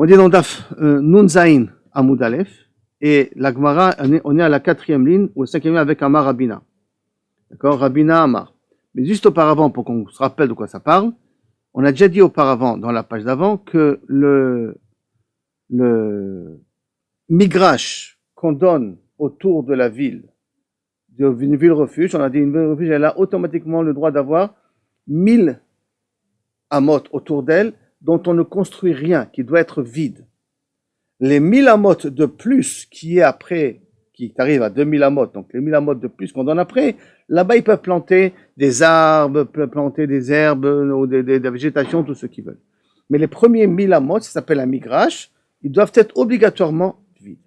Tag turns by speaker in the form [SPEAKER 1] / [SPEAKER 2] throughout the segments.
[SPEAKER 1] On est dans Daf Nun Zain Amoud Aleph, et la Gemara, on est à la 4e ligne, ou 5e ligne avec Amar Rabina. D'accord, Rabina Amar. Mais juste auparavant, pour qu'on se rappelle de quoi ça parle, on a déjà dit auparavant, dans la page d'avant, que le migrash qu'on donne autour de la ville, d'une ville refuge, on a dit une ville refuge, elle a automatiquement le droit d'avoir 1000 amot autour d'elle, dont on ne construit rien, qui doit être vide. Les 1000 amot de plus qui est après, qui arrive à 2000 amot, donc les 1000 amot de plus qu'on donne après, là-bas ils peuvent planter des arbres, planter des herbes, ou de la végétation, tout ce qu'ils veulent. Mais les premiers 1000 amot, ça s'appelle un migrash, ils doivent être obligatoirement vides.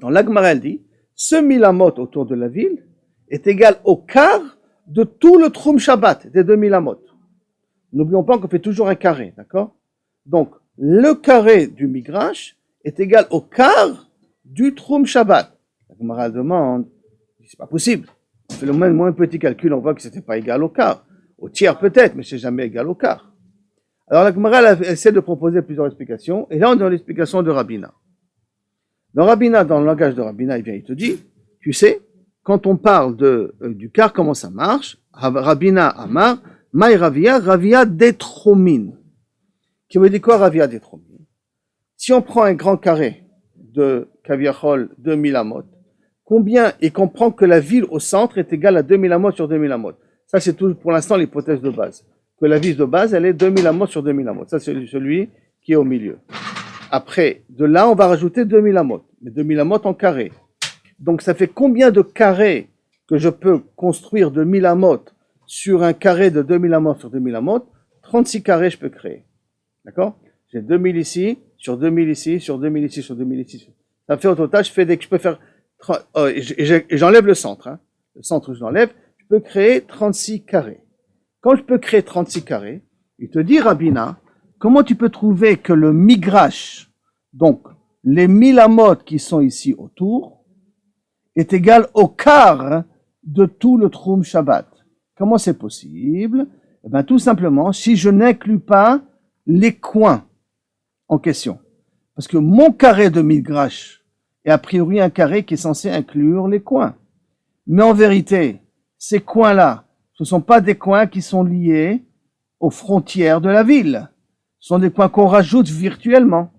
[SPEAKER 1] Dans l'Agmara, elle dit, ce 1000 amot autour de la ville est égal au quart de tout le Troum Shabbat des 2000 amot. N'oublions pas qu'on fait toujours un carré, d'accord? Donc, le carré du migrash est égal au quart du Troum Shabbat. La Gemara demande, c'est pas possible. On fait le moins petit calcul, on voit que c'était pas égal au quart. Au tiers peut-être, mais c'est jamais égal au quart. Alors la Gemara elle essaie de proposer plusieurs explications, et là on est dans l'explication de Rabina. Dans Rabina, dans le langage de Rabina, il te dit, tu sais, quand on parle du quart, comment ça marche? Rabina Amar, Maï Ravia Detromin. Qui veut dire quoi Ravia Detromin? Si on prend un grand carré de Kaviachol 2000 amot, combien, et qu'on prend que la ville au centre est égale à 2000 amot sur 2000 amot. Ça c'est tout pour l'instant l'hypothèse de base. Que la ville de base elle est 2000 amot sur 2000 amot. Ça c'est celui qui est au milieu. Après, de là on va rajouter 2000 amot. Mais 2000 amot en carré. Donc ça fait combien de carrés que je peux construire de 1000 amot sur un carré de 2000 amot sur 2000 amot? 36 carrés je peux créer. D'accord? J'ai 2000 ici, sur 2000 ici, sur 2000 ici, sur 2000 ici. Ça fait au total, je peux faire, et j'enlève le centre, hein. Le centre je l'enlève, je peux créer 36 carrés. Quand je peux créer 36 carrés, il te dit, Rabina, comment tu peux trouver que le migrash, donc les 1000 amot qui sont ici autour, est égal au quart de tout le Troum Shabbat? Comment c'est possible? Eh bien, tout simplement, si je n'inclus pas les coins en question. Parce que mon carré de migrash est a priori un carré qui est censé inclure les coins. Mais en vérité, ces coins-là, ce ne sont pas des coins qui sont liés aux frontières de la ville. Ce sont des coins qu'on rajoute virtuellement.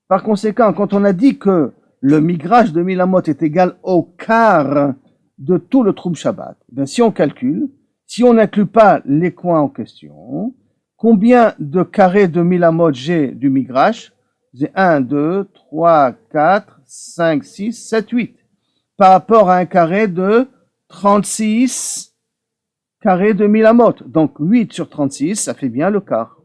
[SPEAKER 1] Par conséquent, quand on a dit que le migrash de 1000 amot est égal au quart de tout le Troum Shabbat, bien, si on calcule, si on n'inclut pas les coins en question, combien de carrés de 1000 amot j'ai du migrash? J'ai 1, 2, 3, 4, 5, 6, 7, 8. Par rapport à un carré de 36 carrés de 1000 amot. Donc 8 sur 36, ça fait bien le quart.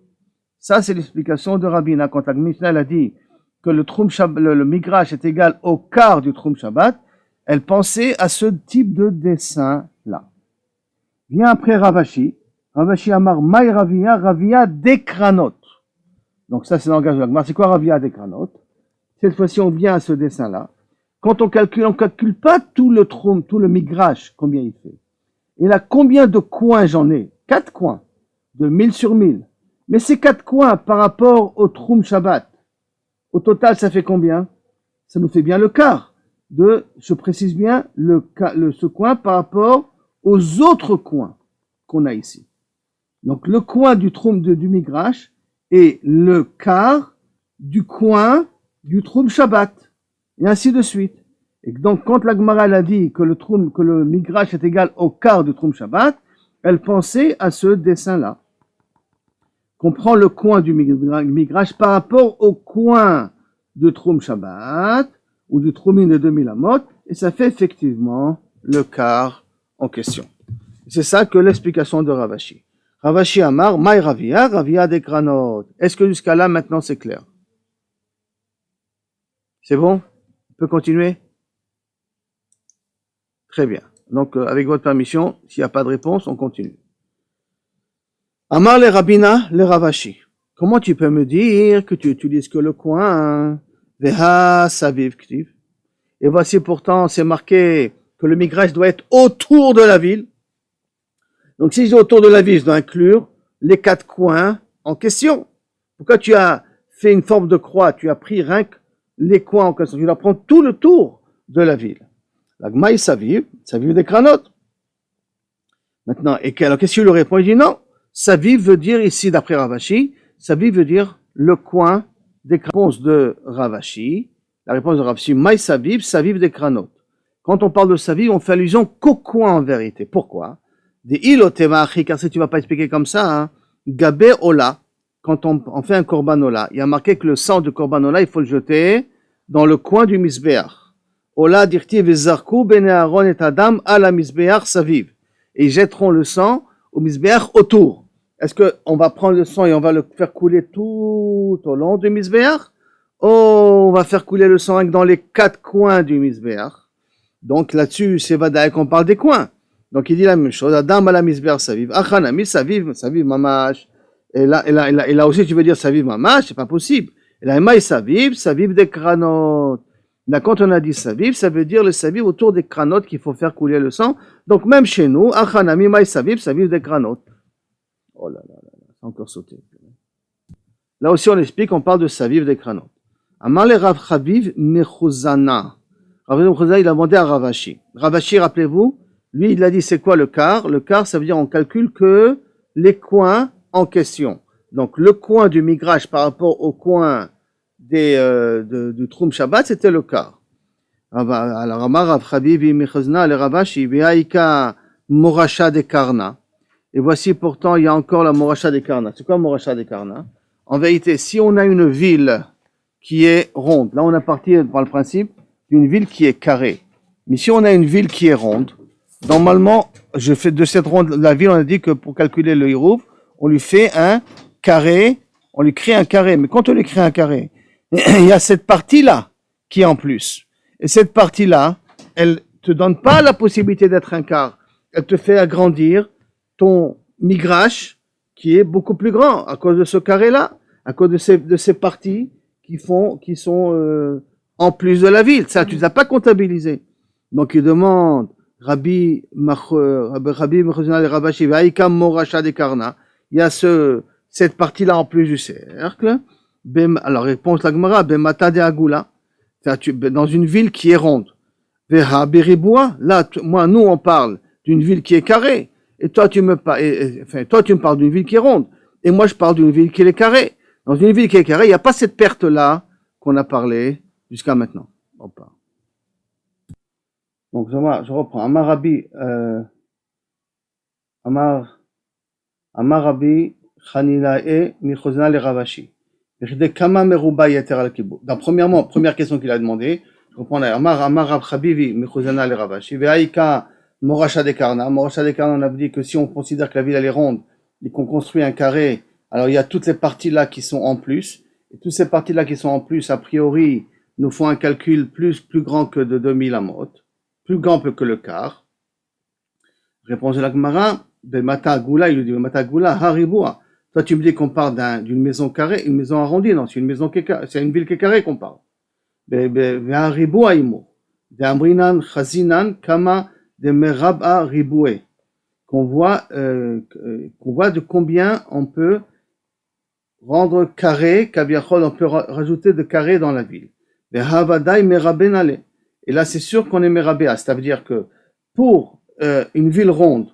[SPEAKER 1] Ça, c'est l'explication de Rabina. Quand la Mishnah a dit que le migrash est égal au quart du Troum Shabbat, elle pensait à ce type de dessin-là. Vient après Ravashi. Ravashi Amar Maï Ravia Dekranot. Donc ça c'est le langage de la Gemara. C'est quoi Ravia Dekranot? Cette fois-ci on vient à ce dessin-là. Quand on calcule pas tout le migrash, combien il fait. Et là, combien de coins j'en ai? 4 coins, de 1000 sur 1000. Mais ces 4 coins par rapport au Troum Shabbat, au total ça fait combien? Ça nous fait bien le quart je précise bien, ce coin par rapport aux autres coins qu'on a ici. Donc le coin du Troum du migrash est le quart du coin du Troum Shabbat, et ainsi de suite. Et donc quand la Gemara a dit que le migrash est égal au quart du Troum Shabbat, elle pensait à ce dessin-là. Qu'on prend le coin du migrash par rapport au coin de Troum Shabbat, ou du Troumin de 2000 amot, et ça fait effectivement le quart en question. C'est ça que l'explication de Ravashi. Ravashi Amar, Maï Ravia Dekranot. Est-ce que jusqu'à là, maintenant, c'est clair? C'est bon? On peut continuer? Très bien. Donc, avec votre permission, s'il n'y a pas de réponse, on continue. Amar le Rabina, le Ravashi. Comment tu peux me dire que tu utilises que le coin? Veha Saviv Ktiv. Et voici pourtant, c'est marqué que le migrash doit être autour de la ville. Donc, si je dis autour de la ville, je dois inclure les 4 coins en question. Pourquoi tu as fait une forme de croix, tu as pris rien que les coins en question, tu dois prendre tout le tour de la ville. La Gmaï Saviv des cranotes. Maintenant, alors qu'est-ce qu'il lui répond? Il dit non, Saviv veut dire ici, d'après Ravashi, Saviv veut dire le coin des réponses de Ravashi. La réponse de Ravashi, Maï Saviv des cranotes. Quand on parle de Saviv, on fait allusion qu'au coin en vérité. Pourquoi? Des ilotemachi, car si tu vas pas expliquer comme ça, hein, Gabé Ola, quand on fait un korban Ola, il y a marqué que le sang de korban Ola, il faut le jeter dans le coin du misbéach. Ola dirti vezarku bene Aaron et Adam à la misbéach Saviv. Et ils jetteront le sang au misbéach autour. Est-ce qu'on va prendre le sang et on va le faire couler tout au long du misbéach? Oh, on va faire couler le sang dans les 4 coins du misbéach. Donc là-dessus, c'est Vadaï qu'on parle des coins. Donc il dit la même chose. Adam à la misbéach Saviv. Achanami Saviv mamash. Et là aussi, tu veux dire Saviv mamash, c'est pas possible. Et là, Maï Saviv des kranot. Là, quand on a dit Saviv, ça veut dire le Saviv autour des cranotes qu'il faut faire couler le sang. Donc même chez nous, Achanami Maï Saviv des cranotes. Oh là là là, c'est encore sauté. Là aussi, on explique, on parle de Saviv des cranotes. Amar le Rav Chaviv Mechuzana. Rav Mechuzana, il a demandé à Ravashi. Ravashi, rappelez-vous, lui, il a dit c'est quoi le quart? Le quart, ça veut dire on calcule que les coins en question. Donc le coin du Migrash par rapport au coin du Troum Shabbat, c'était le quart. Alors Amar Rav Chaviv Mechuzana le Ravashi Ve'aika Morasha de Karna. Et voici pourtant, il y a encore la Morasha de Karna. C'est quoi Morasha de Karna? En vérité, si on a une ville qui est ronde, là on a parti par le principe d'une ville qui est carrée. Mais si on a une ville qui est ronde, normalement, je fais de cette ronde, la ville, on a dit que pour calculer le Hirouf, on lui fait un carré, on lui crée un carré. Mais quand on lui crée un carré, il y a cette partie-là qui est en plus. Et cette partie-là, elle te donne pas la possibilité d'être un quart. Elle te fait agrandir ton migrash qui est beaucoup plus grand à cause de ce carré-là, à cause de ces parties qui sont en plus de la ville. Ça, tu ne les as pas comptabilisées. Donc, il demande Rabbi Mechuzana le Ravashi Ve'aika Morasha de Karna. Il y a cette partie-là en plus du cercle. Alors, réponse la Gemara, Bemata de Agula. Dans une ville qui est ronde. Veha Beriboua. Là, nous, on parle d'une ville qui est carrée. Et toi, tu me parles d'une ville qui est ronde. Et moi, je parle d'une ville qui est carrée. Dans une ville qui est carrée, il n'y a pas cette perte-là qu'on a parlé jusqu'à maintenant. Donc, je reprends. Amarabi Chanilae Michuzana le Ravashi. Donc, première question qu'il a demandé, je reprends là. Amar Chabivi Michuzana le Ravashi. Ve'aika Morasha de Karna. Morasha de Karna, on a dit que si on considère que la ville elle est ronde et qu'on construit un carré, alors il y a toutes les parties là qui sont en plus. Et toutes ces parties là qui sont en plus, a priori, nous font un calcul plus grand que de 2000 amot, plus grand que le quart. Réponse de la Gemara, Bemata Agula, il lui dit Bemata Agula, Hariboua. Toi tu me dis qu'on parle d'une maison carrée, une maison arrondie, non, c'est une maison qui est carrée, c'est une ville qui est carrée qu'on parle. Hariboua imo. De Amrinan Chazinan Kama de Meraba Riboué, qu'on voit de combien on peut rendre carré, kaviachol, on peut rajouter de carré dans la ville. Et là, c'est sûr qu'on est merabéa, c'est-à-dire que pour une ville ronde,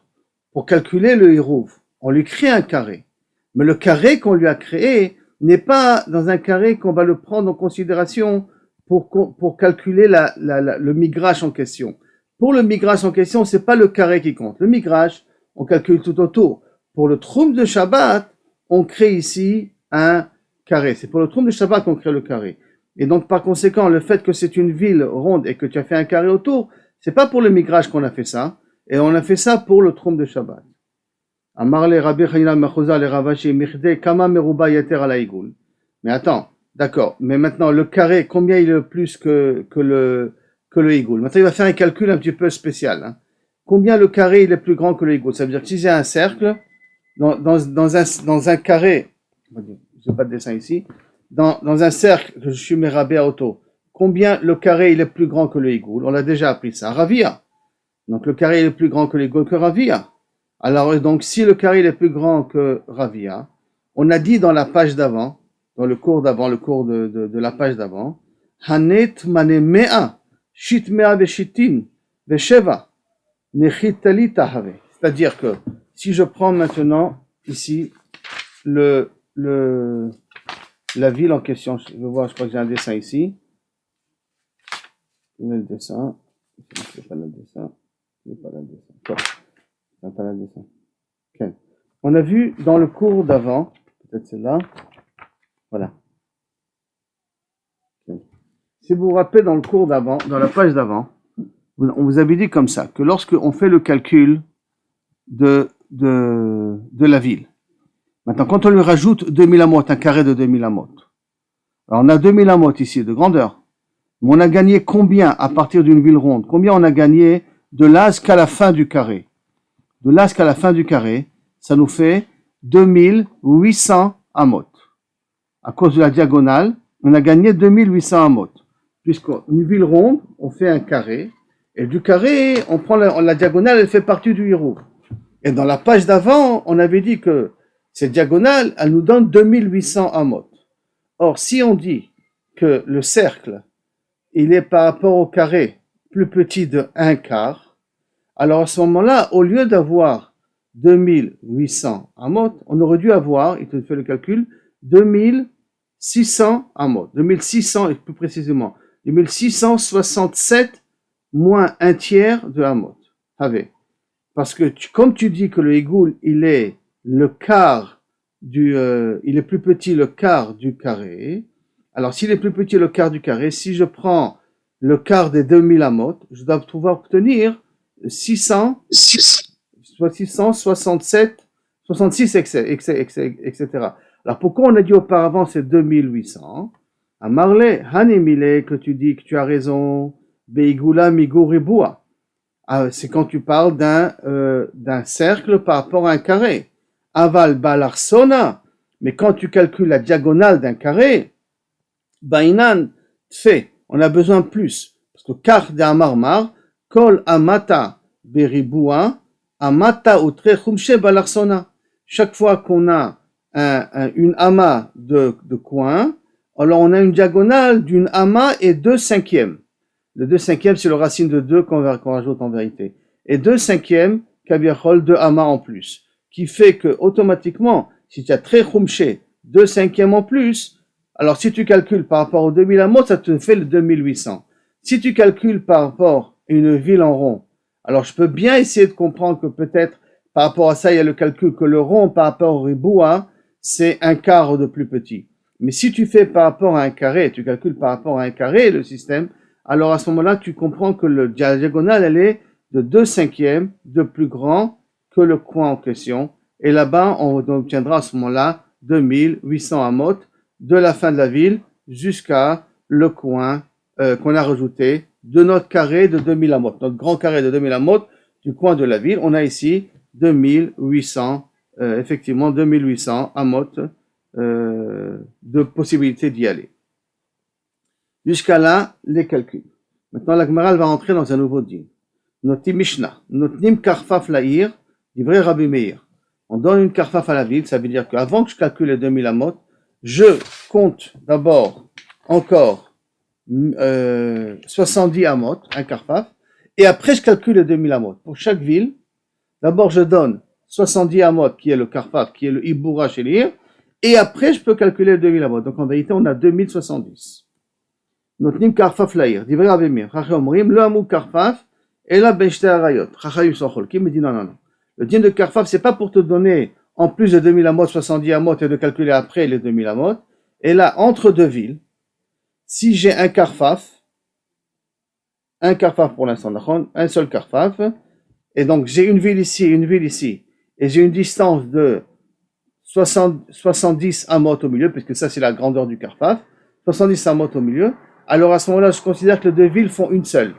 [SPEAKER 1] pour calculer le hirouf, on lui crée un carré. Mais le carré qu'on lui a créé n'est pas dans un carré qu'on va le prendre en considération pour calculer le migrash en question. Pour le migrash en question, c'est pas le carré qui compte. Le migrash, on calcule tout autour. Pour le troum de Shabbat, on crée ici un carré. C'est pour le troum de Shabbat qu'on crée le carré. Et donc, par conséquent, le fait que c'est une ville ronde et que tu as fait un carré autour, c'est pas pour le migrash qu'on a fait ça. Et on a fait ça pour le troum de Shabbat. Amar le Rabbi Chanina Mechuzana le Ravashi Mirde Kama Meruba Yater ala Igul. Mais attends, d'accord. Mais maintenant, le carré, combien il est plus que le Igoul? Maintenant, il va faire un calcul un petit peu spécial. Hein. Combien le carré il est plus grand que le Igoul? Ça veut dire que si j'ai un cercle, dans un carré, je n'ai pas de dessin ici, dans un cercle que je suis mérabé à auto, combien le carré il est plus grand que le Igoul? On l'a déjà appris ça. Ravia. Donc le carré il est plus grand que l'Igoul que Ravia. Alors donc si le carré il est plus grand que Ravia, on a dit dans la page d'avant dans le cours d'avant, le cours de la page d'avant. Hanet mane mea, shit mea veshitin, vesheva, nechitali tahave. C'est-à-dire que, si je prends maintenant, ici, la ville en question, je crois que j'ai un dessin ici. Je mets le dessin. Je n'ai pas le dessin. Quoi? Je n'ai pas le dessin. Okay. On a vu dans le cours d'avant, peut-être celle-là. Voilà. Okay. Si vous vous rappelez dans le cours d'avant, dans la page d'avant, on vous avait dit comme ça, que lorsque on fait le calcul de la ville, maintenant, quand on lui rajoute 2000 amotes, un carré de 2000 amotes, alors on a 2000 amotes ici de grandeur, mais on a gagné combien à partir d'une ville ronde? Combien on a gagné de là jusqu'à la fin du carré? De là jusqu'à la fin du carré, ça nous fait 2800 amotes. À cause de la diagonale, on a gagné 2800 amotes. Puisqu'une ville ronde, on fait un carré, et du carré, on prend la diagonale, elle fait partie du héros. Et dans la page d'avant, on avait dit que cette diagonale, elle nous donne 2800 amotes. Or, si on dit que le cercle, il est par rapport au carré plus petit de 1 quart, alors à ce moment-là, au lieu d'avoir 2800 amotes, on aurait dû avoir, il te fait le calcul, 2600 amotes. 2600, et plus précisément, 2667 moins un tiers de amote. Parce que comme tu dis que le égoul, il est le quart il est plus petit le quart du carré. Alors s'il est plus petit le quart du carré, si je prends le quart des 2000 amotes, je dois pouvoir obtenir 667, 66, etc. Alors pourquoi on a dit auparavant c'est 2800? À Marley, Hanemile, que tu dis que tu as raison, Beigula Migoribua. C'est quand tu parles d'un cercle par rapport à un carré. Aval Balarsona, mais quand tu calcules la diagonale d'un carré, Bainan fait, on a besoin de plus. Parce que Kar de Amarmar, Kol Amata Beribua, Amata Utre Chumche Balarsona. Chaque fois qu'on a une ama de coin, alors on a une diagonale d'une ama et 2/5. Le 2/5, c'est le racine de 2 qu'on rajoute en vérité. Et 2/5, kaviachol, 2 ama en plus. Qui fait que, automatiquement, si tu as très chumché, 2/5 en plus, alors si tu calcules par rapport aux 2000 amotes, ça te fait le 2800. Si tu calcules par rapport à une ville en rond, alors je peux bien essayer de comprendre que peut-être, par rapport à ça, il y a le calcul que le rond par rapport au riboua, c'est un quart de plus petit. Mais si tu fais par rapport à un carré, tu calcules par rapport à un carré le système, alors à ce moment-là, tu comprends que la diagonale, elle est de 2/5 de plus grand que le coin en question. Et là-bas, on obtiendra à ce moment-là 2800 amotes de la fin de la ville jusqu'à le coin qu'on a rajouté de notre carré de 2000 amotes. Notre grand carré de 2000 amotes du coin de la ville, on a ici 2800, effectivement 2800 amotes de possibilité d'y aller. Jusqu'à là, les calculs. Maintenant, la Gemara va rentrer dans un nouveau din. Notim Mishnah. Notnim karfaf la'ir, divrei Rabbi Meir. On donne une karfaf à la ville, ça veut dire qu'avant que je calcule les 2000 amotes, je compte d'abord encore 70 amotes, un karfaf, et après je calcule les 2000 amotes. Pour chaque ville, d'abord je donne 70 amotes, qui est le karfaf, qui est le iboura chez l'ir, et après je peux calculer les 2000 amotes. Donc en vérité, on a 2070. Notnim karfaf la'ir, divrei Rabbi Meir. Chachamim omrim, lo amu karfaf, et là, ben shte arayot. Chachamim sont cholkim, me dit non. Le din de karfaf, c'est pas pour te donner, en plus de 2000 amotes, 70 amotes, et de calculer après les 2000 amotes. Et là, entre deux villes, si j'ai un karfaf pour l'instant, un seul karfaf, et donc j'ai une ville ici, et j'ai une distance de 70 amotes au milieu, puisque ça c'est la grandeur du karfaf, 70 amotes au milieu, alors à ce moment-là, je considère que les deux villes font une seule.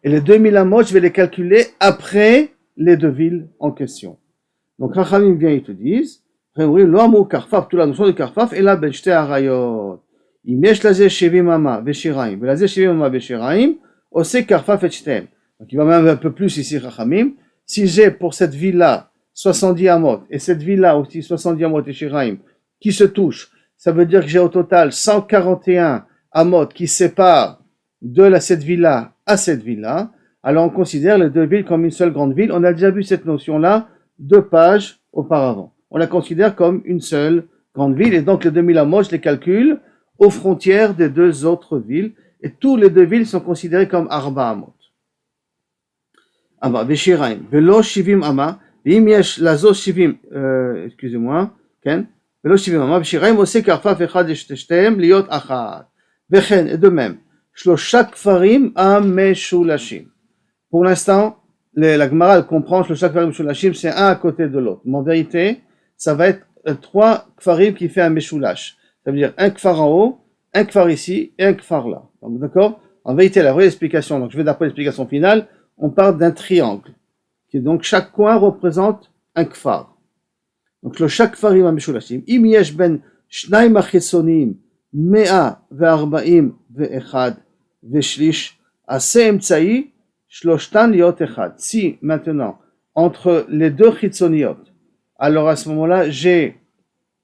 [SPEAKER 1] Et les 2000 amotes, je vais les calculer après les deux villes en question. Donc, Rachamim vient, ils te disent, l'homme karfaf, toute la notion de karfaf, et là, ben shte arayot. Im yesh laze shevim ama veshiraim, velaze shevim ama veshiraim, ose karfaf et shtem. Donc, il va même un peu plus ici, Rachamim. Si j'ai pour cette ville-là 70 amotes, et cette ville-là aussi 70 amotes et shiraim, qui se touchent, ça veut dire que j'ai au total 141 amot qui séparent de cette ville-là à cette ville-là. Alors on considère les deux villes comme une seule grande ville. On a déjà vu cette notion-là 2 pages auparavant. On la considère comme une seule grande ville, et donc les 2000 amot, je les calcule aux frontières des 2 autres villes, et tous les 2 villes sont considérées comme Arba amot. Beshiraim, velo shivim ama, vim yesh lazo shivim, excusez-moi, ken, velo shivim ama, beshiraim ose karfaf echad eshteshtem liot achad, vechen, et de même, shlosha kfarim ameshulashim. Pour l'instant, la Gemara comprend que chaque kfarim meshulashim, c'est un à côté de l'autre. Mais en vérité, ça va être 3 kfarim qui fait un meshulash. Ça veut dire un kfar en haut, un kfar ici et un kfar là. Donc, d'accord? En vérité, la vraie explication, donc je vais d'après l'explication finale, on parle d'un triangle. Donc chaque coin représente un kfar. Donc le chaque kfarim ameshulashim. Im yesh ben shnaim achitzonim mea ve'arba'im ve'echad ve'shlish ase emtsa'i shloshtan liot echad. Si maintenant entre les 2 chitzoniot, alors à ce moment-là j'ai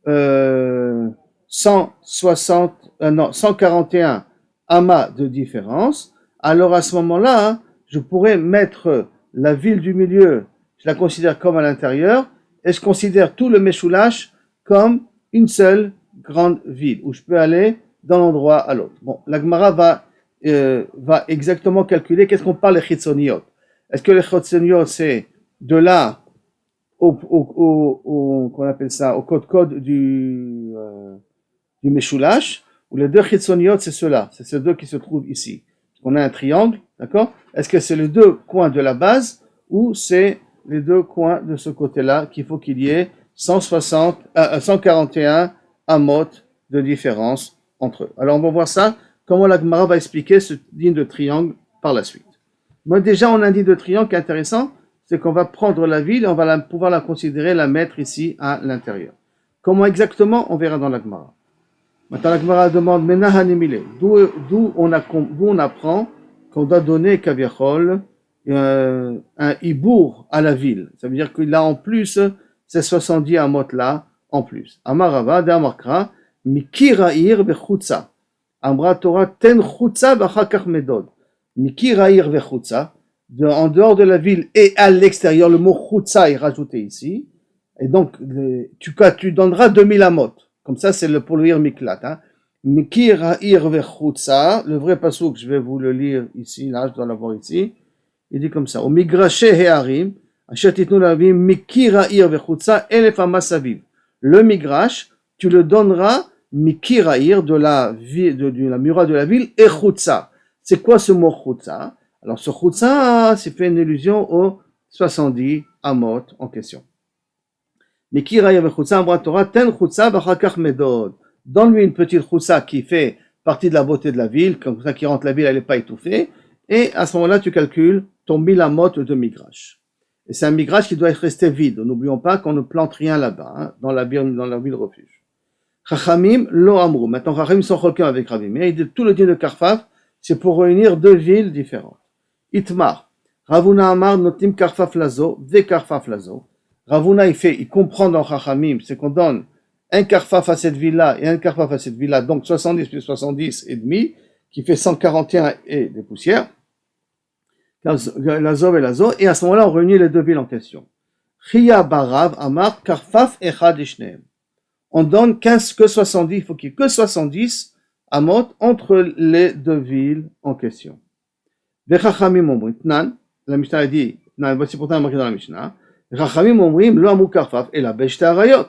[SPEAKER 1] 141 amas de différence. Alors à ce moment-là, je pourrais mettre la ville du milieu, je la considère comme à l'intérieur, et je considère tout le Meshulash comme une seule grande ville, où je peux aller d'un endroit à l'autre. Bon, la Gemara va exactement calculer qu'est-ce qu'on parle les chitzoniot. Est-ce que les chitzoniot, c'est de là qu'on appelle ça, au code du Meshulash, ou les 2 chitzoniot, c'est ceux-là, c'est ces 2 qui se trouvent ici. On a un triangle, d'accord? Est-ce que c'est les 2 coins de la base ou c'est les 2 coins de ce côté-là qu'il faut qu'il y ait 141 amot de différence entre eux? Alors on va voir ça, comment la Gemara va expliquer ce digne de triangle par la suite. Moi déjà on a un digne de triangle qui est intéressant, c'est qu'on va prendre la ville et on va pouvoir la considérer, la mettre ici à l'intérieur. Comment exactement? On verra dans la Gemara. Maintenant, la Gemara demande, d'où on apprend qu'on doit donner kaviachol un hibour à la ville. Ça veut dire qu'il a en plus ces 70 amot là en plus. Amarava de Amarkra, mikirair vechutza. Amra Torah ten chutza v'achakach medod. Mikirair vechutza, en dehors de la ville et à l'extérieur, le mot chutza est rajouté ici. Et donc, tu donneras 2000 amot. Comme ça, c'est pour le lire miklat. Hein. Mikir ha'ir vechutza, le vrai pasuk, je vais vous le lire ici, là, je dois l'avoir ici. Il dit comme ça. Au migrache he'arim, asher titnu lavim, mikir ha'ir vechutza, elef amasaviv. Le migrash, tu le donneras, mikir ha'ir, de la muraille de la ville, et chutza. C'est quoi ce mot chutza? Alors, ce chutza, c'est fait une allusion aux 70 amot en question. Donne-lui une petite chutza qui fait partie de la beauté de la ville, comme ça qui rentre la ville, elle n'est pas étouffée, et à ce moment-là, tu calcules ton 1000 amot de migrash. Et c'est un migrash qui doit rester vide. N'oublions pas qu'on ne plante rien là-bas, hein, dans la ville refuge. Chachamim lo amrou. Maintenant, Chachamim sont choqués avec Ravim. Il dit tout le din de Karfaf, c'est pour réunir 2 villes différentes. Itmar. Ravuna amar notim Karfaf lazo, ve Karfaf lazo. Ravuna, il comprend dans Chachamim, c'est qu'on donne un karfaf à cette ville-là et un karfaf à cette ville-là, donc 70 plus 70 et demi, qui fait 141 et des poussières, Lazo et Lazo, et à ce moment-là, on réunit les 2 villes en question. Chia barav amar karfaf echad ishneem. On donne que 70, il faut qu'il y ait que 70 amot entre les 2 villes en question. Vechachamim omrim, tnan, la Mishnah a dit, tnan, voici pourtant marqué dans la Mishnah, Rachamim omrim lo amou karfaf et la beshte arayot,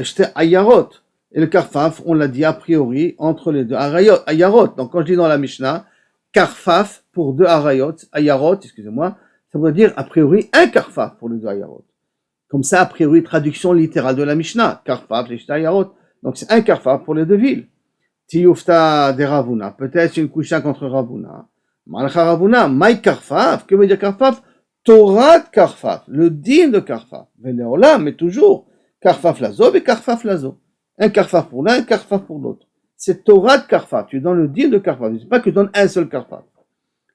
[SPEAKER 1] shte ayarot. Et le karfaf, on l'a dit a priori entre les 2 arayot, ayarot. Donc quand je dis dans la Mishnah, karfaf pour 2 arayot, ayarot, excusez-moi, ça veut dire a priori un karfaf pour les 2 ayarot. Comme ça, a priori, traduction littérale de la Mishnah, karfaf, shte ayarot. Donc c'est un karfaf pour les 2 villes. Tiyufta de Ravuna, peut-être une coucha contre Ravuna. Malcha Ravuna, maï karfaf, que veut dire karfaf? Torah Karfaf, le din de Karfaf. Mais toujours, Karfaf lazo et Karfaf lazo. Un Karfaf pour l'un, un Karfaf pour l'autre. C'est Torah Karfaf. Tu donnes le din de Karfaf. C'est pas que tu donnes un seul Karfaf.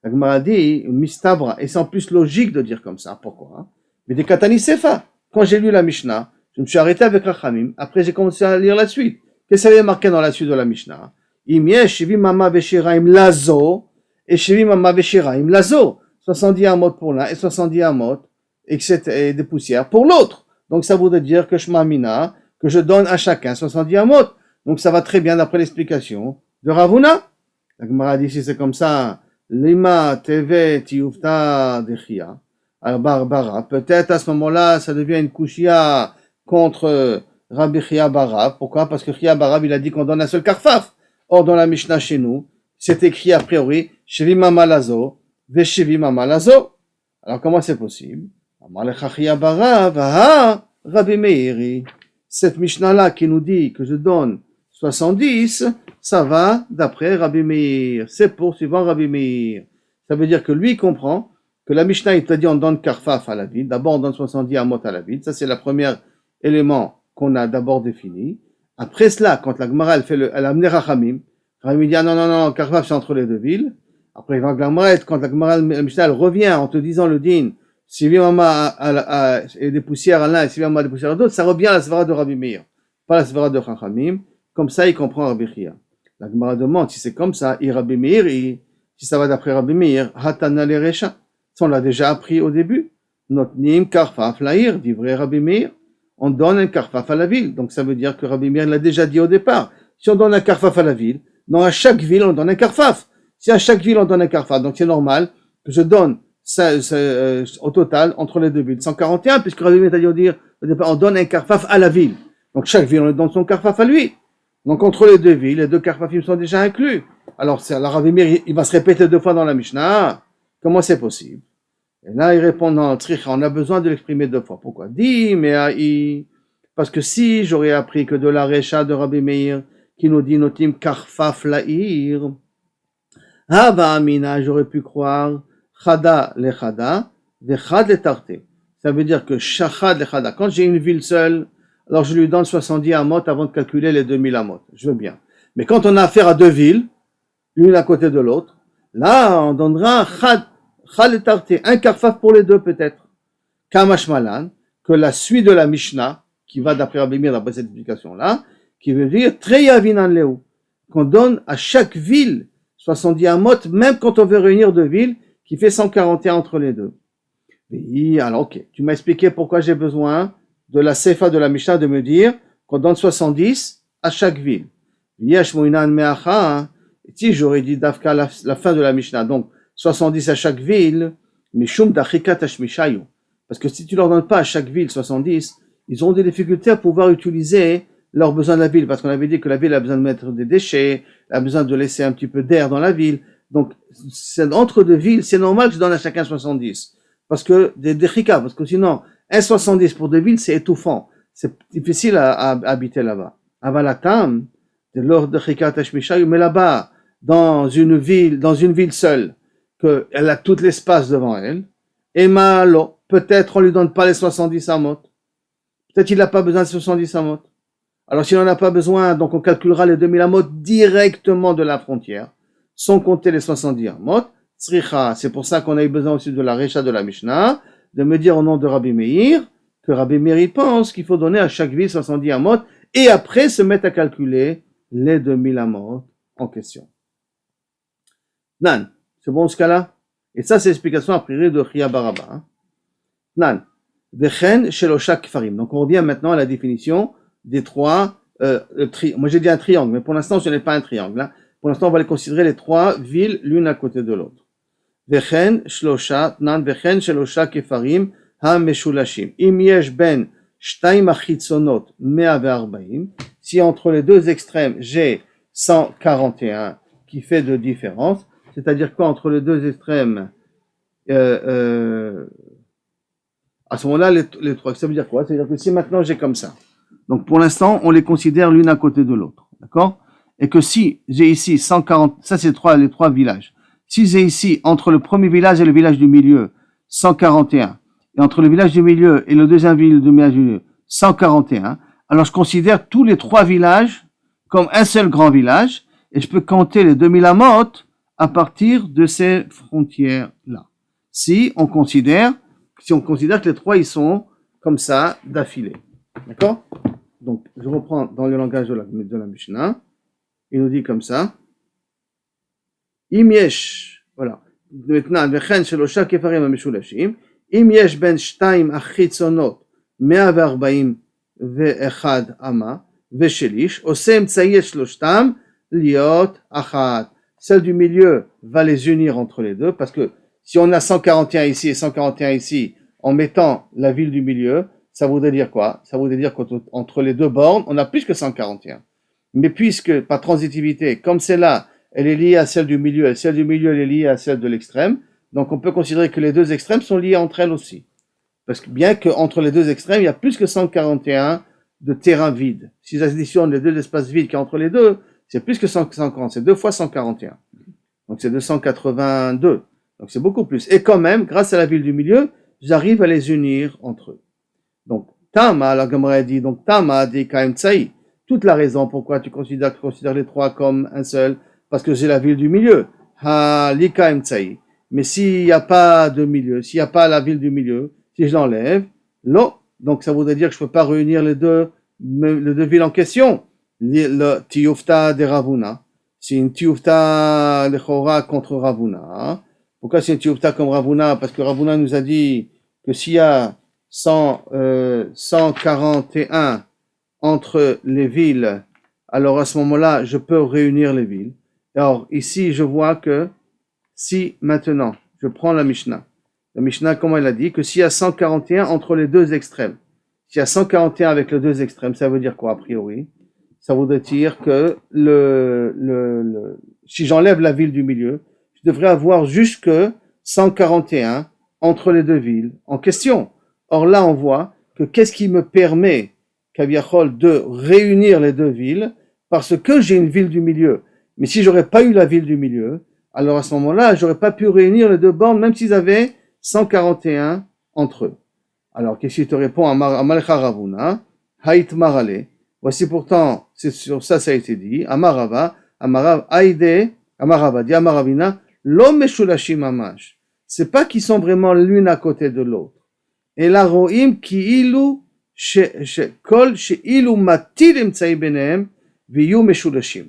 [SPEAKER 1] La Gemara dit, mistabra. Et c'est en plus logique de dire comme ça. Pourquoi? Mais des katani sefa. Quand j'ai lu la Mishnah, je me suis arrêté avec Rachamim. Après, j'ai commencé à lire la suite. Qu'est-ce qu'il y avait marqué dans la suite de la Mishnah? Im yesh shivim ama veshiraim lazo, et shivim ama veshiraim lazo. 70 amot pour l'un et 70 amot, et des poussières pour l'autre. Donc ça voudrait dire que shmamina, que je donne à chacun 70 amot. Donc ça va très bien d'après l'explication de Ravuna. La Gemara dit, si c'est comme ça, lima teve tiufta dechia. Alors Barbara, peut-être à ce moment-là, ça devient une kushia contre Rabbi Chia Barab. Pourquoi? Parce que Chia Barab, il a dit qu'on donne un seul karfaf. Or, dans la Mishnah chez nous, c'est écrit a priori, Shevim Amalazo, Veshevim Amalazo. Alors, comment c'est possible? Amalecha Chia Barab, Rabbi Meiri. Cette Mishnah-là qui nous dit que je donne 70, ça va d'après Rabbi Meir. C'est poursuivant Rabbi Meir. Ça veut dire que lui comprend que la Mishnah, il t'a dit on donne karfaf à la ville. D'abord, on donne 70 amot à la ville. Ça, c'est le premier élément qu'on a d'abord défini. Après cela, quand la Gemara, elle a amené Rachamim, Rachamim dit, ah non, karfaf, c'est entre les deux villes. Après, quand la Gemara, la Mishnah, elle revient en te disant le din, si Mama et des poussières à l'un et si Mama des poussières à l'autre, ça revient à la svara de Rabbi Meir, pas la svara de Rachamim. Comme ça, il comprend Rabbi Chia. La Gemara demande si c'est comme ça, Rabbi Meir, si ça va d'après Rabbi Meir, Hatana le Recha. Ça, on l'a déjà appris au début. Notnim karfaf laïr, dit vrai Rabbi Meir. On donne un karfaf à la ville. Donc ça veut dire que Rabbi Meir l'a déjà dit au départ. Si on donne un karfaf à la ville, non, à chaque ville, on donne un karfaf. Si à chaque ville, on donne un karfaf, donc c'est normal que je donne ça, au total, entre les deux villes, 141, puisque Rabbi Meir a dit au départ, on donne un karfaf à la ville. Donc chaque ville, on donne son karfaf à lui. Donc entre les deux villes, les deux karfafim sont déjà inclus. Alors la Rabbi Meir, il va se répéter 2 fois dans la Mishnah. Comment c'est possible? Et là, il répond, non, on a besoin de l'exprimer 2 fois. Pourquoi? Dis, mais parce que si j'aurais appris que de la Recha de Rabbi Meir, qui nous dit notim karfaf laïr, amina, j'aurais pu croire, chada le chada, vechad le tarte. Ça veut dire que shachad le chada, quand j'ai une ville seule, alors je lui donne 70 amot avant de calculer les 2000 amot. Je veux bien. Mais quand on a affaire à 2 villes, l'une à côté de l'autre, là, on donnera chad le tarte, un karfaf pour les deux peut-être. Kamash malan, que la suite de la Mishnah, qui va d'après Rabbi Meir, d'après cette explication-là, qui veut dire treyavinan leu, qu'on donne à chaque ville 70 amot, même quand on veut réunir 2 villes, qui fait 141 entre les deux. Et alors, ok, tu m'as expliqué pourquoi j'ai besoin de la Sefa de la Mishnah de me dire qu'on donne 70 à chaque ville. Si j'aurais dit d'Afka la fin de la Mishnah, donc 70 à chaque ville, Mishum Dachikat Ashmishayu. Parce que si tu leur donnes pas à chaque ville 70, ils auront des difficultés à pouvoir utiliser leurs besoins de la ville. Parce qu'on avait dit que la ville a besoin de mettre des déchets, a besoin de laisser un petit peu d'air dans la ville. Donc, entre 2 villes, c'est normal que je donne à chacun 70. Parce que, parce que sinon, un 70 pour 2 villes, c'est étouffant. C'est difficile à habiter là-bas. Avalatam, de l'ordre de Chikat Ashmishayu, mais là-bas, dans une ville seule, qu'elle a tout l'espace devant elle, et malo, peut-être on lui donne pas les 70 amot. Peut-être qu'il n'a pas besoin de 70 amot. Alors s'il n'en a pas besoin, donc on calculera les 2000 amot directement de la frontière, sans compter les 70 amot. Tzricha, c'est pour ça qu'on a eu besoin aussi de la Recha de la Mishnah, de me dire au nom de Rabbi Meir, que Rabbi Meir pense qu'il faut donner à chaque ville 70 amot, et après se mettre à calculer les 2000 amot en question. Nan, c'est bon ce cas-là? Et ça, c'est l'explication a priori de Chia Baraba. Hein? Nan, Vechen Shelosha Kfarim. Donc on revient maintenant à la définition des 3 moi j'ai dit un triangle, mais pour l'instant ce n'est pas un triangle. Hein? Pour l'instant on va les considérer les 3 villes l'une à côté de l'autre. Vechen Shlosha, Nan Vechen Shelosha Kfarim Ha-Meshulashim. Im yesh ben Shtaim Achitzonot 140. Si entre les 2 extrêmes j'ai 141 qui fait de différence, c'est-à-dire quoi entre les 2 extrêmes, à ce moment-là, les 3, ça veut dire quoi? C'est-à-dire que si maintenant j'ai comme ça, donc pour l'instant, on les considère l'une à côté de l'autre, d'accord? Et que si j'ai ici 140, ça c'est les 3 villages. Si j'ai ici, entre le premier village et le village du milieu, 141, et entre le village du milieu et le deuxième village du milieu, 141, alors je considère tous les 3 villages comme un seul grand village, et je peux compter les 2000 amot à partir de ces frontières-là. Si on considère que les 3 ils sont comme ça d'affilée. D'accord? Donc, je reprends dans le langage de la Mishnah. Il nous dit comme ça. Im yesh, voilà. Maintenant, vechen shelosha kefarim hameshulashim. Im yesh ben shtayim achitzonot 141 ama veshelish. Osem tzayet shloshtam liot achat. Celle du milieu va les unir entre les deux, parce que si on a 141 ici et 141 ici, en mettant la ville du milieu, ça voudrait dire quoi? Ça voudrait dire qu'entre les deux bornes, on a plus que 141. Mais puisque, par transitivité, comme celle-là, elle est liée à celle du milieu, et celle du milieu, elle est liée à celle de l'extrême, donc on peut considérer que les deux extrêmes sont liés entre elles aussi. Parce que bien qu'entre les deux extrêmes, il y a plus que 141 de terrain vide. Si j'additionne les deux espaces vides qu'il y a entre les deux, c'est plus que 140, c'est 2 fois 141. Donc c'est 282. Donc c'est beaucoup plus. Et quand même, grâce à la ville du milieu, j'arrive à les unir entre eux. Donc, Tama, la Gemara dit, donc Tama dit Kaim Tsaï. Toute la raison pourquoi tu considères les trois comme un seul, parce que j'ai la ville du milieu. Ha, li Kaim Tsaï. Mais s'il n'y a pas de milieu, s'il n'y a pas la ville du milieu, si je l'enlève, non. Donc ça voudrait dire que je ne peux pas réunir les deux villes en question. Le Tiyufta de Ravuna. C'est une Tiyufta Lechora contre Ravuna. Pourquoi c'est une Tiyufta comme Ravuna? Parce que Ravuna nous a dit que s'il y a 141 entre les villes, alors à ce moment-là, je peux réunir les villes. Alors ici, je vois que si maintenant, je prends la Mishnah, comment elle a dit? Que s'il y a 141 entre les deux extrêmes, s'il y a 141 avec les deux extrêmes, ça veut dire quoi a priori? Ça voudrait dire que si j'enlève la ville du milieu, je devrais avoir jusque 141 entre les deux villes en question. Or là, on voit que qu'est-ce qui me permet, Kaviachol, de réunir les deux villes? Parce que j'ai une ville du milieu. Mais si j'aurais pas eu la ville du milieu, alors à ce moment-là, j'aurais pas pu réunir les deux bornes, même s'ils avaient 141 entre eux. Alors, qu'est-ce qu'il te répond à Malcha Ravuna? Haït Marale. Voici pourtant, c'est sur ça a été dit. Amarava, Amarav Aïde, Amarava dit Amaravina, l'homme meshulashim mamash. C'est pas qu'ils sont vraiment l'une à côté de l'autre. Et la roim ki ilu kol ilu matil emtsai benem viyu meshulashim.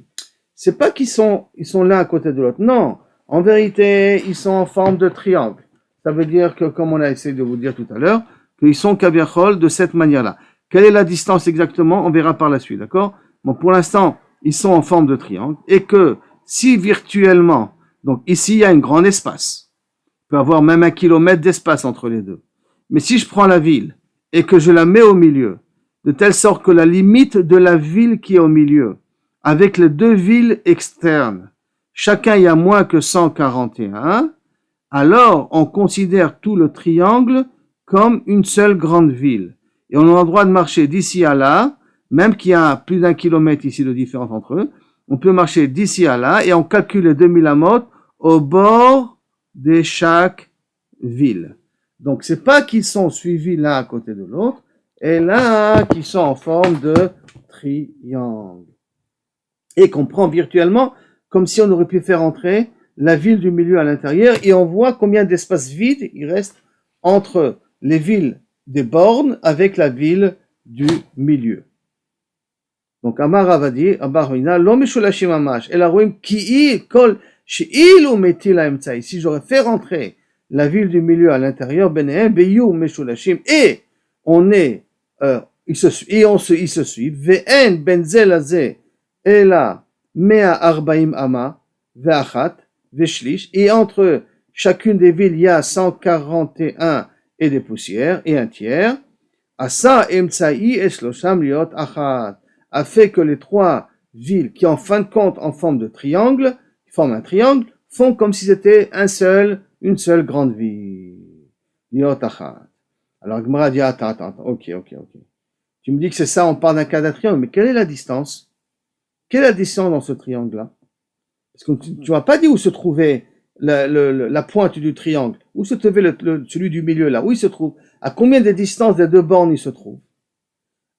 [SPEAKER 1] C'est pas qu'ils sont l'un à côté de l'autre. Non. En vérité, ils sont en forme de triangle. Ça veut dire que, comme on a essayé de vous dire tout à l'heure, qu'ils sont kaviachol de cette manière-là. Quelle est la distance exactement? On verra par la suite, d'accord? Bon, pour l'instant, ils sont en forme de triangle, et que si virtuellement, donc ici, il y a un grand espace. Il peut y avoir même 1 kilomètre d'espace entre les deux. Mais si je prends la ville, et que je la mets au milieu, de telle sorte que la limite de la ville qui est au milieu, avec les deux villes externes, chacun y a moins que 141, alors on considère tout le triangle comme une seule grande ville. Et on a le droit de marcher d'ici à là, même qu'il y a plus d'1 kilomètre ici de différence entre eux, on peut marcher d'ici à là et on calcule les 2000 amot au bord de chaque ville. Donc c'est pas qu'ils sont suivis l'un à côté de l'autre, et là qu'ils sont en forme de triangle. Et qu'on prend virtuellement comme si on aurait pu faire entrer la ville du milieu à l'intérieur, et on voit combien d'espace vide il reste entre les villes des bornes avec la ville du milieu. Donc Amar Avadi, Abarina, lo meshulashim mamash, el haroim ki kol sheilu metil haemtsai. Si j'aurais fait rentrer la ville du milieu à l'intérieur, benehem beyu meshulashim, et on est, ils se suivent, ve'en benzel hazeh ela 140 ama ve'achat ve'shlish, et entre chacune des villes il y a 141 et des poussières, et un tiers, Asa emtsai eslosham liot achat, a fait que les trois villes qui en fin de compte en forme de triangle, qui forment un triangle, font comme si c'était une seule grande ville. Liot achat. Alors Gemara dit attends, ok. Tu me dis que c'est ça, on parle d'un cas d'un triangle, mais quelle est la distance? Quelle est la distance dans ce triangle-là? Parce que tu m'as pas dit où se trouvait la pointe du triangle, où se trouvait celui du milieu là, où il se trouve, à combien de distance des deux bornes il se trouve?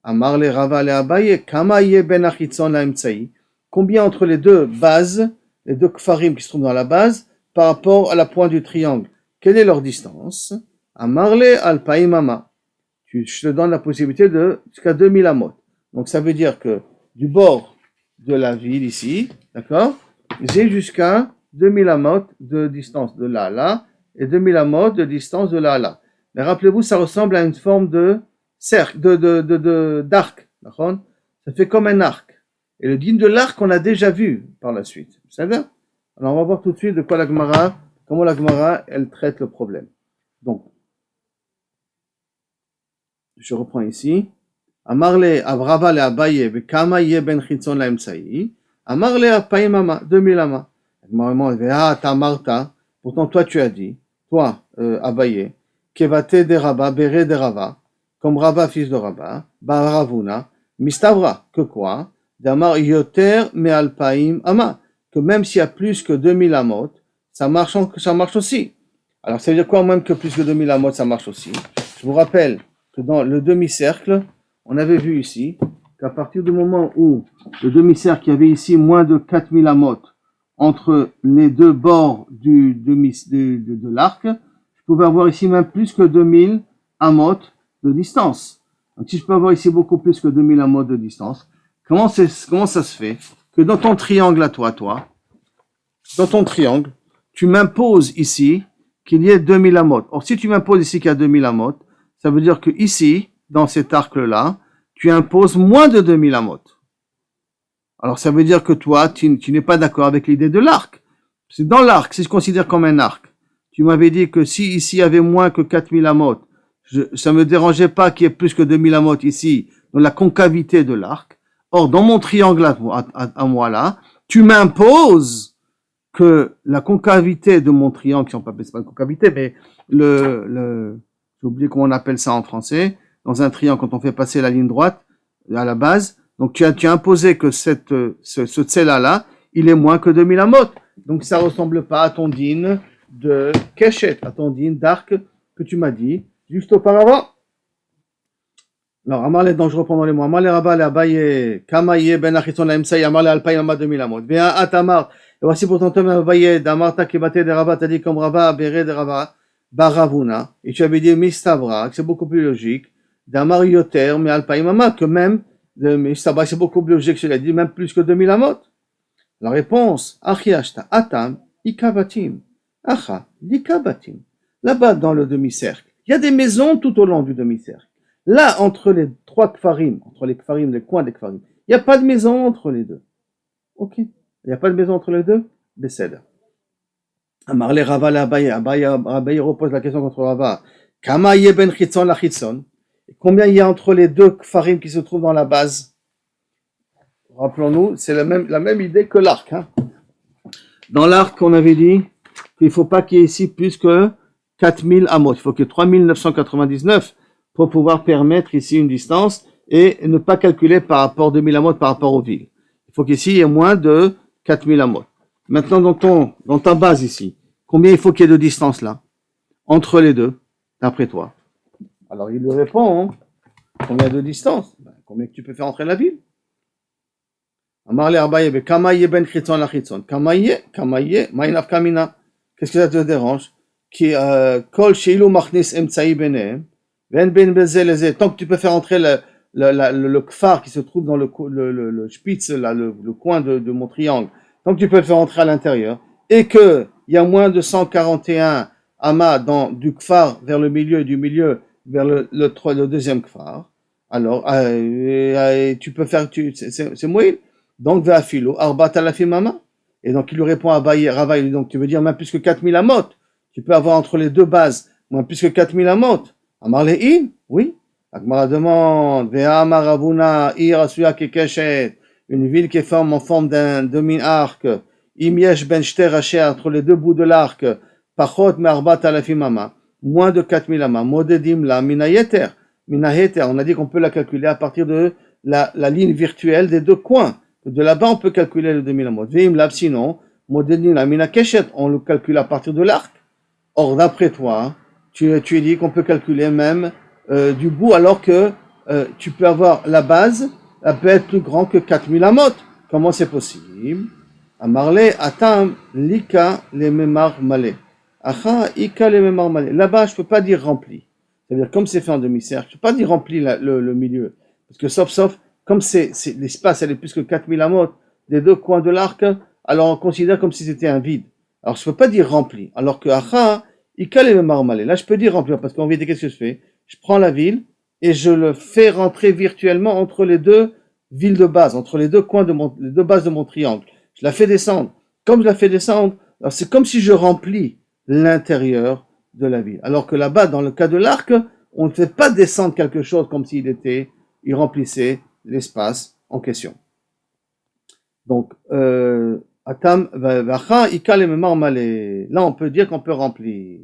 [SPEAKER 1] Amar le Rava le Abaye, kama ye ben achitzon la emtsai, combien entre les deux bases, les deux kfarim qui se trouvent dans la base, par rapport à la pointe du triangle, quelle est leur distance? Amar le alpaim ama, je te donne la possibilité de jusqu'à 2000 amot. Donc ça veut dire que du bord de la ville ici, d'accord, j'ai jusqu'à 2000 amot de distance de là à là et 2000 amot de distance de là à là. Mais rappelez-vous, ça ressemble à une forme de cercle, d'arc. D'accord? Ça fait comme un arc. Et le digne de l'arc, on a déjà vu par la suite. C'est ça? Alors on va voir tout de suite de quoi la Gemara, comment la Gemara, elle traite le problème. Donc, je reprends ici. Amarle Avrava le Abaye Bekama ye ben chitzon la emsaï. Amarle Apaimama 2000 ama. Tamarta. Pourtant toi tu as dit, toi Abaye, Kevate de Rabba Bere de Rava, comme Rabba fils de Rabba, Baravuna, Mistavra, que quoi? Damar Yoter me Alpaim ama, que même s'il y a plus que 2000 amot, ça marche aussi. Alors ça veut dire quoi même que plus que 2000 amot, ça marche aussi? Je vous rappelle que dans le demi-cercle, on avait vu ici qu'à partir du moment où le demi-cercle, il y avait ici moins de 4000 amot entre les deux bords de l'arc, je pouvais avoir ici même plus que 2000 amot de distance. Donc si je peux avoir ici beaucoup plus que 2000 amot de distance, comment ça se fait que dans ton triangle à toi, dans ton triangle, tu m'imposes ici qu'il y ait 2000 amot. Or, si tu m'imposes ici qu'il y a 2000 amot, ça veut dire que ici, dans cet arc-là, tu imposes moins de 2000 amot. Alors, ça veut dire que toi, tu n'es pas d'accord avec l'idée de l'arc. C'est dans l'arc, si je considère comme un arc. Tu m'avais dit que si ici il y avait moins que 4000 amot, ça me dérangeait pas qu'il y ait plus que 2000 amot ici, dans la concavité de l'arc. Or, dans mon triangle à moi là, tu m'imposes que la concavité de mon triangle, si on peut appeler ça pas une concavité, mais j'ai oublié comment on appelle ça en français, dans un triangle, quand on fait passer la ligne droite à la base, donc tu as imposé que ce tselala, il est moins que 2000 amot. Donc ça ressemble pas à ton din de keshet, à ton din d'arc que tu m'as dit juste auparavant. Alors, Amarle, donc je reprends dans les mots. Amarle Rabba le Abaye, Kamaye ben Achitzon la Emsaï, Amarle Alpaï Ama 2000 amot. Bien, Atamar, et voici pour ton tome Abaye, d'Amarta Kebate de Rabba, t'as dit comme Rabba, Bere de Rabba, Baravuna, et tu avais dit Mistavra, que c'est beaucoup plus logique, d'Amar Yoter, mais Alpaï Ama, que même, Mistavra, c'est beaucoup plus logique, je l'ai dit, même plus que 2000 amot. La réponse, Achiashta, Atam, Ikabatim, Acha, Likabatim. Là-bas, dans le demi-cercle, il y a des maisons tout au long du demi-cercle. Là, entre les trois kfarim, entre les kfarim, les coins des kfarim, il n'y a pas de maison entre les deux. Ok. Il n'y a pas de maison entre les deux? Besséda. Amarle Rava la Abaye. Abaye repose la question contre Rava. Kama ye ben chitzon la chitzon. Combien il y a entre les deux kfarim qui se trouvent dans la base? Rappelons-nous, c'est la même idée que l'arc. Hein. Dans l'arc, on avait dit qu'il ne faut pas qu'il y ait ici plus que 4000 amot. Il faut que 3999 pour pouvoir permettre ici une distance et ne pas calculer par rapport 2000 amot par rapport aux villes. Il faut qu'ici il y ait moins de 4000 amot. Maintenant, dans ta base ici, combien il faut qu'il y ait de distance là? Entre les deux, d'après toi. Alors il lui répond, combien de distance? Combien que tu peux faire entrer la ville? Amarle Abaye, Kamaye ben chitzon la chitzon. Kamaye, ma'inav kamina. Qu'est-ce que ça te dérange? Qui kol sheilu machnis emtsaï benehem. Tant que tu peux faire entrer le kfar qui se trouve dans le spitz, là, le coin de mon triangle, tant que tu peux le faire entrer à l'intérieur, et que il y a moins de 141 amas du kfar vers le milieu et du milieu vers le deuxième kfar, alors tu peux faire, c'est mouil. Donc ve'afilo arbat alafim ama. Et donc il lui répond à Rava, donc tu veux dire même plus que 4000 amot, tu peux avoir entre les deux bases moins plus que 4000 amot. Amarle'in, oui. Agmara demande, Ve'amar Ravuna, Ir Asuya Kekeshet, une ville qui est en forme d'un demi-arc, Imyesh ben Shter Raché, entre les deux bouts de l'arc, Pachot me'arbat alafim ama, moins de 4000 ama, Modedim la minayeter, on a dit qu'on peut la calculer à partir de la ligne virtuelle des deux coins. De là-bas, on peut calculer le 2000 ama. Ve'im lab, sinon, Modedim la minakeshet, on le calcule à partir de l'arc. Or, d'après toi, tu dis qu'on peut calculer même du bout, alors que tu peux avoir la base, elle peut être plus grande que 4000 amot. Comment c'est possible? Amarle atam lika le memar malé. Acha ika le memar malé. Là-bas, je peux pas dire rempli. C'est-à-dire, comme c'est fait en demi-cercle, je peux pas dire rempli le milieu. Parce que sauf, comme l'espace, elle est plus que 4000 amot des deux coins de l'arc, alors on considère comme si c'était un vide. Alors, je peux pas dire rempli. Alors que Acha, Ikal et Marmalé. Là, je peux dire remplir, parce qu'en vérité, qu'est-ce que je fais? Je prends la ville et je le fais rentrer virtuellement entre les deux villes de base, entre les deux coins les deux bases de mon triangle. Je la fais descendre. Comme je la fais descendre, alors c'est comme si je remplis l'intérieur de la ville. Alors que là-bas, dans le cas de l'arc, on ne fait pas descendre quelque chose comme il remplissait l'espace en question. Donc, Atam, Vacha, Ikal et Marmalé. Là, on peut dire qu'on peut remplir.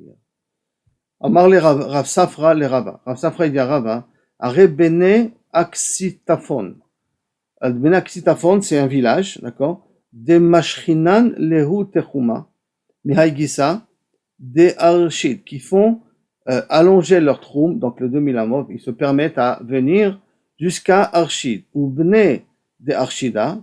[SPEAKER 1] Amar le Rav Safra le Rava. Rav Safra il dit à Rava, Are Bene Aksitafon. Bene Aksitafon, c'est un village, d'accord? De Mashchinan Lehu Techuma, Mihai Gisa, des Arshid, qui font allonger leur troum, donc le 2000 amot, ils se permettent à venir jusqu'à Arshid, ou Bne de Arshida,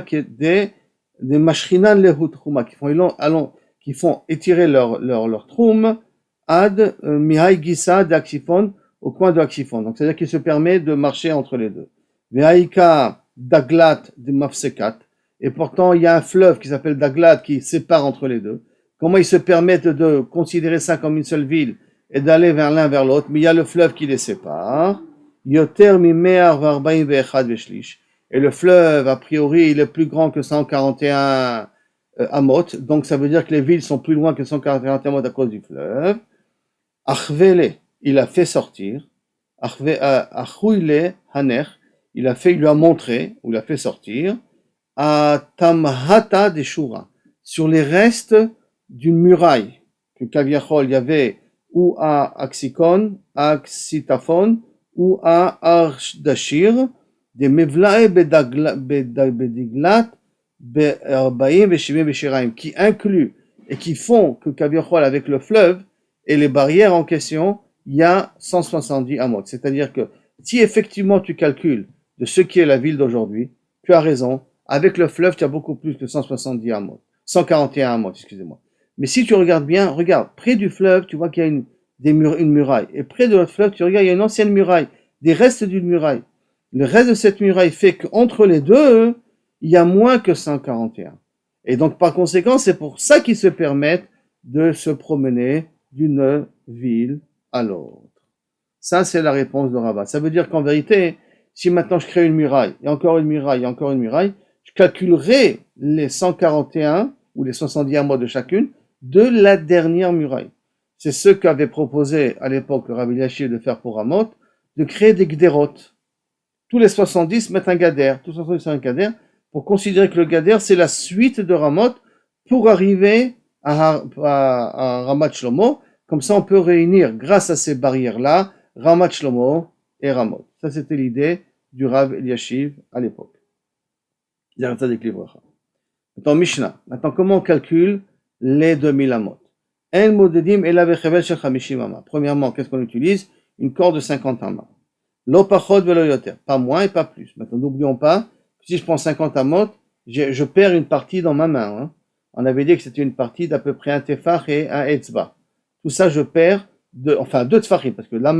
[SPEAKER 1] qui est des Mashchinan Lehu Techuma, qui font étirer leur troum, ad Mihai Gisa d'Axifon, au coin de Axiphon. Donc, c'est-à-dire qu'il se permet de marcher entre les deux. Vehaïka Daglat de Mafsekat. Et pourtant, il y a un fleuve qui s'appelle Daglat qui sépare entre les deux. Comment ils se permettent de considérer ça comme une seule ville et d'aller vers l'un vers l'autre? Mais il y a le fleuve qui les sépare. Yoter Mimea Varbaim Veechad Veshlish. Et le fleuve, a priori, il est plus grand que 141 amot. Donc, ça veut dire que les villes sont plus loin que 141 amot à cause du fleuve. Achvele, il a fait sortir. Achouile Haner, il lui a montré, ou il a fait sortir. À Tamhata de Shura, sur les restes d'une muraille que Kaviachol, il y avait ou à Axikon, à Aksitafon, ou à Archdashir, des Mevlae Bediglat, Be'arbaim, Beshivim, Beshiraim, qui incluent et qui font que Kaviachol, avec le fleuve et les barrières en question, il y a 170 amot. C'est-à-dire que si effectivement tu calcules de ce qui est la ville d'aujourd'hui, tu as raison. Avec le fleuve, tu as beaucoup plus que 170 amot. 141 amot, excusez-moi. Mais si tu regardes bien, regarde, près du fleuve, tu vois qu'il y a une muraille. Et près de l'autre fleuve, tu regardes, il y a une ancienne muraille, des restes d'une muraille. Le reste de cette muraille fait qu'entre les deux, il y a moins que 141. Et donc, par conséquent, c'est pour ça qu'ils se permettent de se promener d'une ville à l'autre. Ça, c'est la réponse de Rabat. Ça veut dire qu'en vérité, si maintenant je crée une muraille, et encore une muraille, et encore une muraille, je calculerai les 141 ou les 70 amot de chacune de la dernière muraille. C'est ce qu'avait proposé à l'époque le Rabbi Eliashib de faire pour Ramot, de créer des gderot. Tous les 70 mettent un gader, tous les 70 un gader, pour considérer que le gader c'est la suite de Ramot pour arriver à Ramat Shlomo. Comme ça on peut réunir grâce à ces barrières-là Ramat Shlomo et Ramot. Ça c'était l'idée du Rav Eliashib à l'époque. Maintenant, Mishnah. Maintenant, comment on calcule les 2000 amot? Premièrement, qu'est-ce qu'on utilise? Une corde de 50 amot. Lo pachot velo yoter. Pas moins et pas plus. Maintenant, n'oublions pas que si je prends 50 amot, je perds une partie dans ma main. Hein. On avait dit que c'était une partie d'à peu près un tefach et un etzba. Tout ça, je perds deux tefachim, parce que la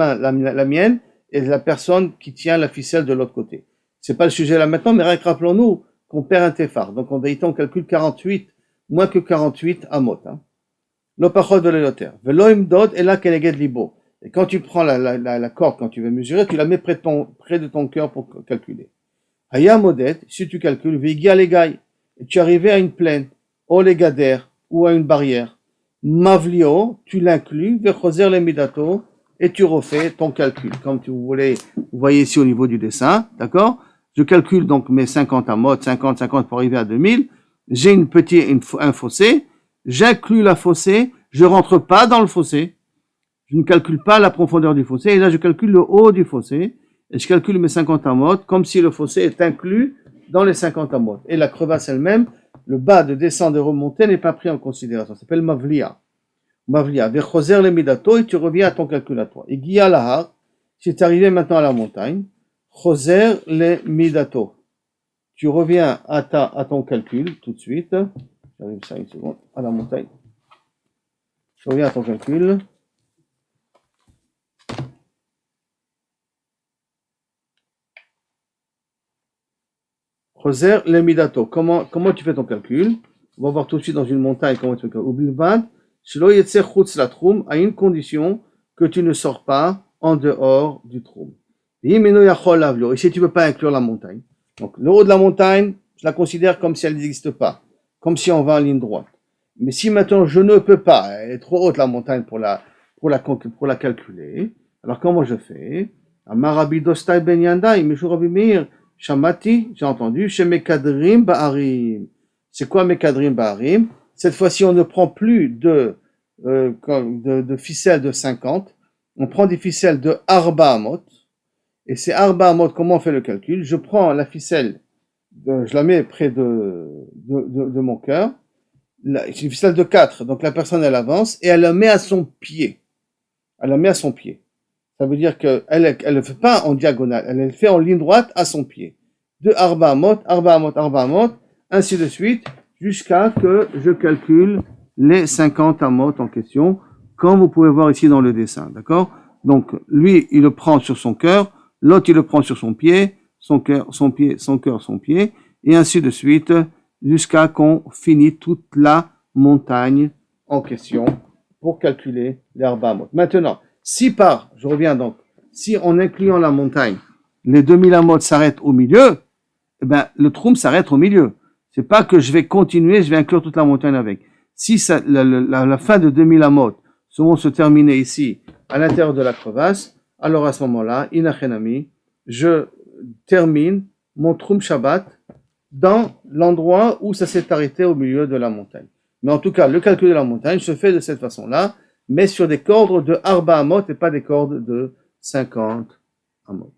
[SPEAKER 1] mienne est la personne qui tient la ficelle de l'autre côté. C'est pas le sujet là maintenant, mais rappelons-nous qu'on perd un tefar. Donc en vérité, on calcule 48, moins que 48 amot. Lo pachot velo yoter. Velo imdod ela keneged libo. Et quand tu prends la corde, quand tu veux mesurer, tu la mets près de ton cœur pour calculer. Haya modet, si tu calcules, vigia legai, et tu es arrivé à une plaine, ou les gader, ou à une barrière. Mavlio, tu l'inclus, vechoser le midato, et tu refais ton calcul. Comme vous voyez ici au niveau du dessin, d'accord? Je calcule donc mes 50 amot, 50 pour arriver à 2000. J'ai un fossé. J'inclus la fossé. Je rentre pas dans le fossé. Je ne calcule pas la profondeur du fossé. Et là, je calcule le haut du fossé. Et je calcule mes 50 amot comme si le fossé est inclus dans les 50 amot. Et la crevasse elle-même, le bas de descendre et remonter n'est pas pris en considération. Ça s'appelle Mavlia. Mavlia. Vechoser le midato, et tu reviens à ton calcul à toi. Et Guia lahar, si tu es arrivé maintenant à la montagne, Choser le midato. Tu reviens à ton calcul tout de suite. J'arrive ça une seconde. À la montagne. Tu reviens à ton calcul. Choser lemidato. Comment tu fais ton calcul? On va voir tout de suite dans une montagne comment tu fais ton calcul. Ubilvad, shelo yetzer chutz la troum, à une condition que tu ne sors pas en dehors du troum. Et si tu ne peux pas inclure la montagne, donc le haut de la montagne, je la considère comme si elle n'existe pas, comme si on va en ligne droite. Mais si maintenant je ne peux pas, elle est trop haute la montagne pour la calculer, alors comment je fais? Amarabi dostai ben yandai, Meshurabi Meir, Shamati, j'ai entendu, chez Mekadrim Ba'arim. C'est quoi Mekadrim Ba'arim? Cette fois-ci, on ne prend plus de ficelles de 50, on prend des ficelles de Arba Amot, et c'est Arba Amot, comment on fait le calcul? Je prends la ficelle, je la mets près de mon cœur, c'est une ficelle de 4, donc la personne elle avance, et elle la met à son pied. Elle la met à son pied. Ça veut dire qu'elle ne le fait pas en diagonale, elle le fait en ligne droite à son pied. De Arba Amot, Arba Amot, Arba Amot, ainsi de suite, jusqu'à que je calcule les 50 Amot en question, comme vous pouvez voir ici dans le dessin, d'accord? Donc, lui, il le prend sur son cœur, l'autre, il le prend sur son pied, son cœur, son pied, son cœur, son pied, et ainsi de suite, jusqu'à qu'on finisse toute la montagne en question pour calculer les Arba Amot. Maintenant, je reviens donc, si en incluant la montagne, les 2000 Amot s'arrêtent au milieu, eh ben, le troum s'arrête au milieu. C'est pas que je vais continuer, je vais inclure toute la montagne avec. Si la fin de 2000 Amot vont se terminer ici, à l'intérieur de la crevasse, alors à ce moment-là, inachenami, je termine mon troum Shabbat dans l'endroit où ça s'est arrêté au milieu de la montagne. Mais en tout cas, le calcul de la montagne se fait de cette façon-là, mais sur des cordes de Arba Amot et pas des cordes de 50 Amot.